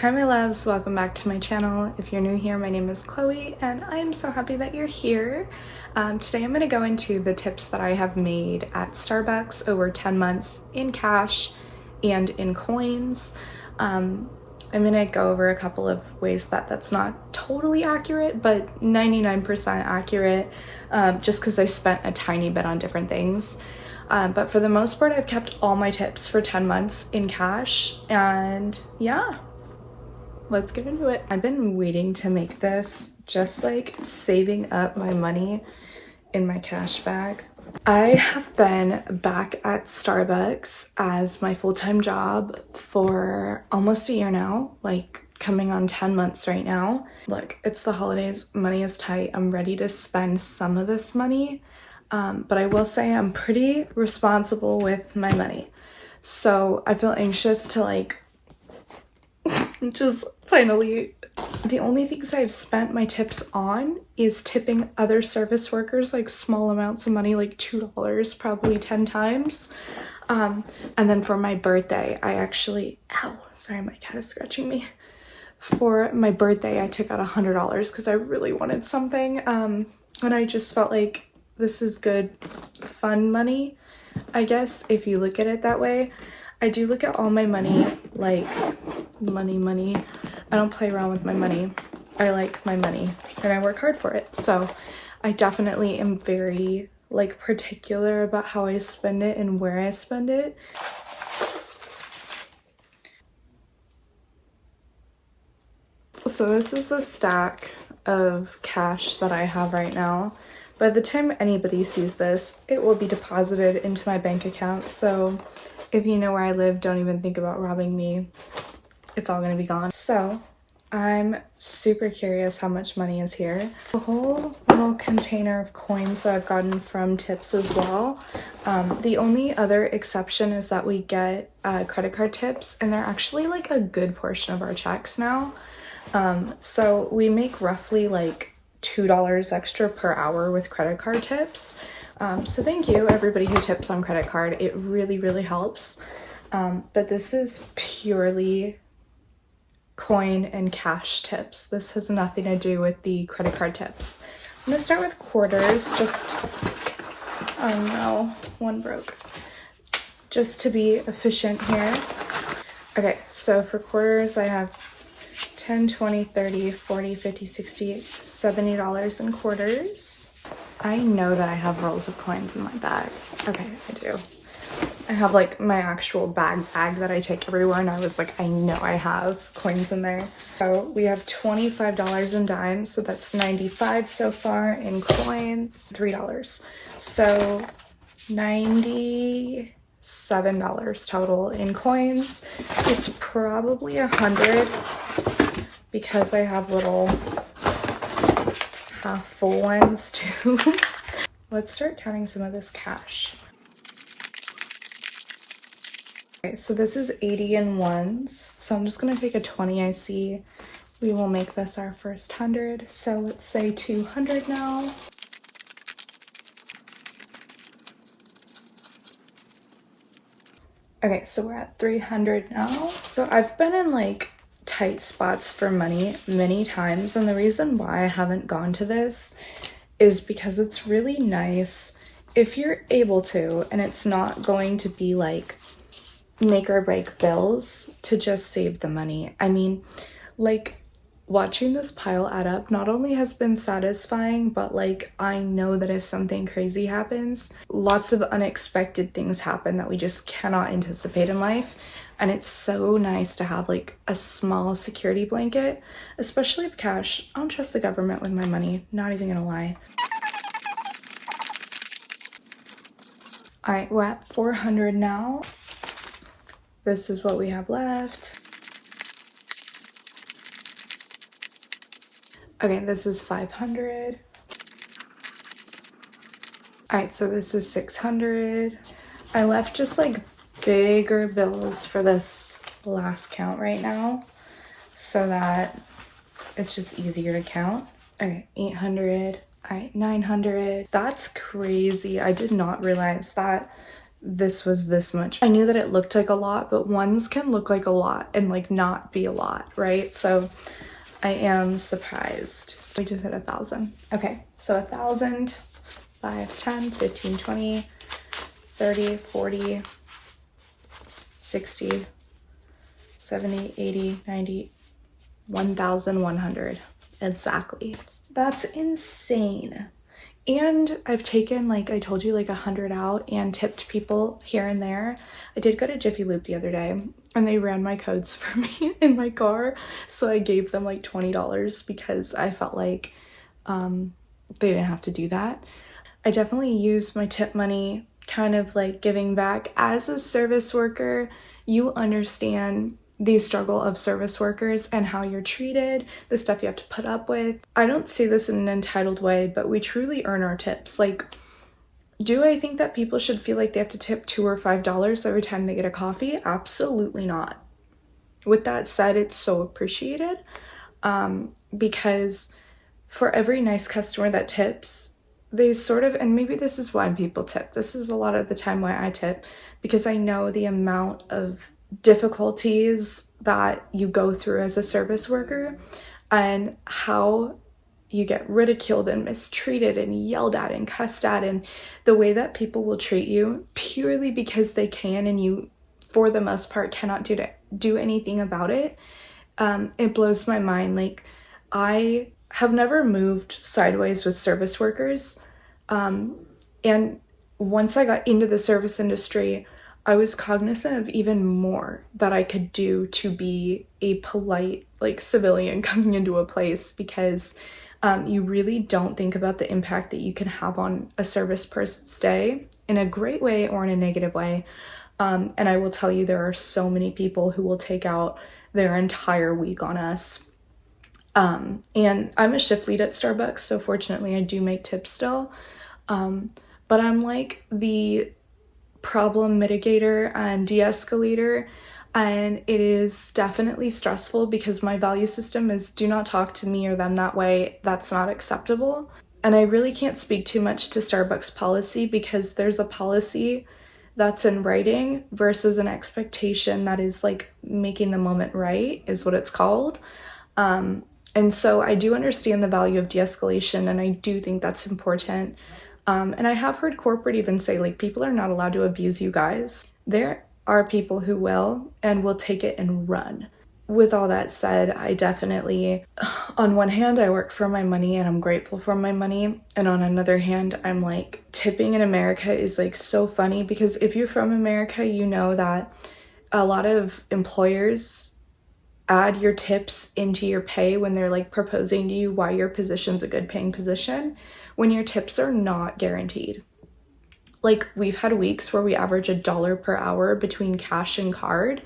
Hi my loves, welcome back to my channel. If you're new here, my name is Chloe and I am so happy that you're here. Today I'm going to go into the tips that I have made at Starbucks over 10 months in cash and in coins. I'm going to go over a couple of ways that that's not totally accurate, but 99% accurate, just because I spent a tiny bit on different things. But for the most part, I've kept all my tips for 10 months in cash, and yeah. Let's get into it. I've been waiting to make this, just like saving up my money in my cash bag. I have been back at Starbucks as my full-time job for almost a year now, like coming on 10 months right now. Look, it's the holidays, money is tight. I'm ready to spend some of this money, but I will say I'm pretty responsible with my money. So I feel anxious to like just finally, the only things I've spent my tips on is tipping other service workers like small amounts of money, like $2 probably 10 times. And then for my birthday, I actually, ow, sorry, my cat is scratching me. For my birthday, I took out $100 because I really wanted something. And I just felt like this is good, fun money, I guess, if you look at it that way. I do look at all my money like money. I don't play around with my money. I like my money and I work hard for it. So I definitely am very like particular about how I spend it and where I spend it. So this is the stack of cash that I have right now. By the time anybody sees this, it will be deposited into my bank account. So if you know where I live, don't even think about robbing me. It's all gonna be gone. So I'm super curious how much money is here. A whole little container of coins that I've gotten from tips as well. The only other exception is that we get credit card tips, and they're actually like a good portion of our checks now. So we make roughly like $2 extra per hour with credit card tips. So thank you everybody who tips on credit card. It really helps. But this is purely coin and cash tips. This has nothing to do with the credit card tips. I'm gonna start with quarters, just, oh no, one broke. Just to be efficient here. Okay, so for quarters I have 10, 20, 30, 40, 50, 60, $70 in quarters. I know that I have rolls of coins in my bag. Okay, I do. I have like my actual bag that I take everywhere, and I was like, I know I have coins in there. So we have $25 in dimes, so that's 95 so far in coins, $3. So $97 total in coins. It's probably 100 because I have little half full ones too. Let's start counting some of this cash. Okay, so this is 80 in ones. So I'm just gonna take a 20 I see. We will make this our first 100. So let's say 200 now. Okay, so we're at 300 now. So I've been in like tight spots for money many times, and the reason why I haven't gone to this is because it's really nice if you're able to, and it's not going to be like make or break bills, to just save the money. I mean, like, watching this pile add up not only has been satisfying, but like I know that if something crazy happens, lots of unexpected things happen that we just cannot anticipate in life. And it's so nice to have like a small security blanket, especially with cash. I don't trust the government with my money, not even gonna lie. All right, we're at 400 now. This is what we have left. Okay, this is 500. All right, so this is 600. I left just like bigger bills for this last count right now so that it's just easier to count. Okay, 800. All right, 900. That's crazy. I did not realize that this was this much. I knew that it looked like a lot, but ones can look like a lot and like not be a lot, right? So I am surprised. We just hit 1,000. Okay, so 1,000, 5, 10, 15, 20, 30, 40, 60, 70, 80, 90, 1,100. Exactly. That's insane. And I've taken, like I told you, like 100 out and tipped people here and there. I did go to Jiffy Lube the other day and they ran my codes for me in my car. So I gave them like $20 because I felt like they didn't have to do that. I definitely use my tip money kind of like giving back. As a service worker, you understand the struggle of service workers and how you're treated, the stuff you have to put up with. I don't see this in an entitled way, but we truly earn our tips. Like, do I think that people should feel like they have to tip $2 or $5 every time they get a coffee? Absolutely not. With that said, it's so appreciated because for every nice customer that tips, they sort of, and maybe this is why people tip. This is a lot of the time why I tip, because I know the amount of difficulties that you go through as a service worker and how you get ridiculed and mistreated and yelled at and cussed at, and the way that people will treat you purely because they can and you, for the most part, cannot do anything about it. It blows my mind. Like, I have never moved sideways with service workers. And once I got into the service industry, I was cognizant of even more that I could do to be a polite, like, civilian coming into a place, because you really don't think about the impact that you can have on a service person's day in a great way or in a negative way. And I will tell you, there are so many people who will take out their entire week on us. And I'm a shift lead at Starbucks, so fortunately I do make tips still. But I'm like the problem mitigator and de-escalator, and it is definitely stressful because my value system is do not talk to me or them that way. That's not acceptable. And I really can't speak too much to Starbucks policy because there's a policy that's in writing versus an expectation that is like making the moment right, is what it's called. And so I do understand the value of de-escalation, and I do think that's important. And I have heard corporate even say, like, people are not allowed to abuse you guys. There are people who will and will take it and run. With all that said, I definitely, on one hand, I work for my money and I'm grateful for my money. And on another hand, I'm like, tipping in America is like so funny, because if you're from America, you know that a lot of employers add your tips into your pay when they're like proposing to you why your position's a good paying position, when your tips are not guaranteed. Like, we've had weeks where we average $1 per hour between cash and card.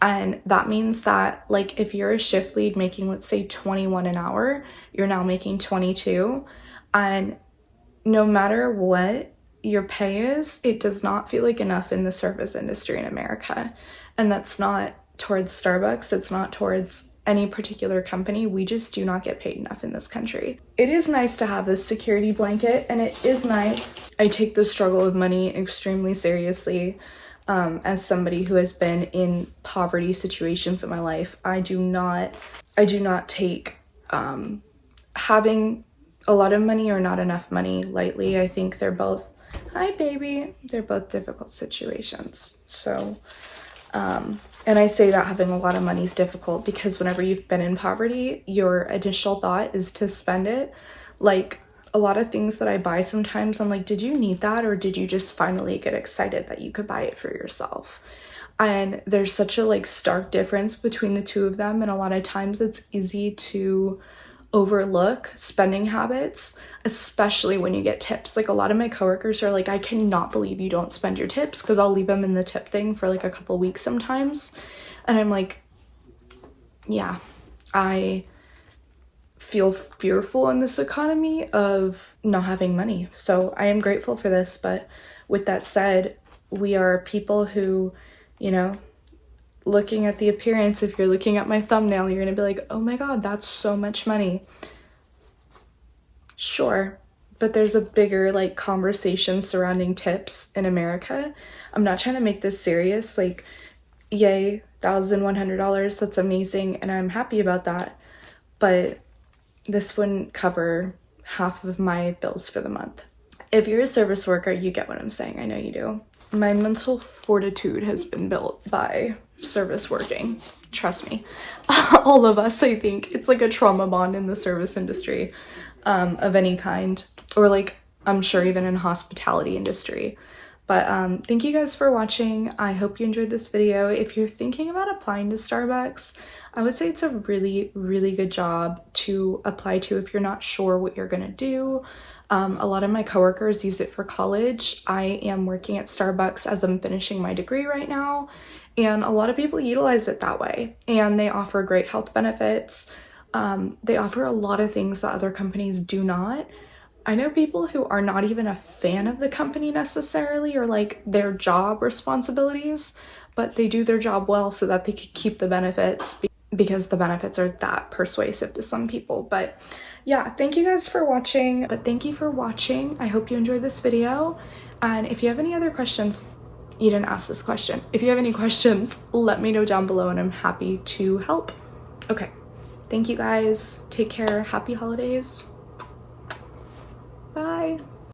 And that means that, like, if you're a shift lead making, let's say, 21 an hour, you're now making 22. And no matter what your pay is, it does not feel like enough in the service industry in America. And that's not towards Starbucks. It's not towards any particular company. We just do not get paid enough in this country. It is nice to have this security blanket, and it is nice. I take the struggle of money extremely seriously. As somebody who has been in poverty situations in my life, I do not take having a lot of money or not enough money lightly. I think they're both, hi baby, they're both difficult situations. So and I say that having a lot of money is difficult because whenever you've been in poverty, your initial thought is to spend it. Like, a lot of things that I buy sometimes, I'm like, did you need that, or did you just finally get excited that you could buy it for yourself? And there's such a like stark difference between the two of them, and a lot of times it's easy to overlook spending habits, especially when you get tips. Like, a lot of my coworkers are like, I cannot believe you don't spend your tips, because I'll leave them in the tip thing for like a couple weeks sometimes. And I'm like, yeah, I feel fearful in this economy of not having money. So I am grateful for this. But with that said, we are people who, you know, looking at the appearance, if you're looking at my thumbnail, you're gonna be like, oh my god, that's so much money. Sure, but there's a bigger like conversation surrounding tips in America. I'm not trying to make this serious, like, yay, $1,100, that's amazing, and I'm happy about that, but this wouldn't cover half of my bills for the month. If you're a service worker, you get what I'm saying. I know you do. My mental fortitude has been built by service working. Trust me. All of us, I think. It's like a trauma bond in the service industry of any kind. Or like, I'm sure even in hospitality industry. But thank you guys for watching. I hope you enjoyed this video. If you're thinking about applying to Starbucks, I would say it's a really, really good job to apply to if you're not sure what you're gonna do. A lot of my coworkers use it for college. I am working at Starbucks as I'm finishing my degree right now, and a lot of people utilize it that way, and they offer great health benefits. They offer a lot of things that other companies do not. I know people who are not even a fan of the company necessarily, or like their job responsibilities, but they do their job well so that they could keep the benefits because the benefits are that persuasive to some people. But yeah, thank you guys for watching. I hope you enjoyed this video. And if you have any other questions, you didn't ask this question. If you have any questions, let me know down below and I'm happy to help. Okay, thank you guys. Take care. Happy holidays. Bye.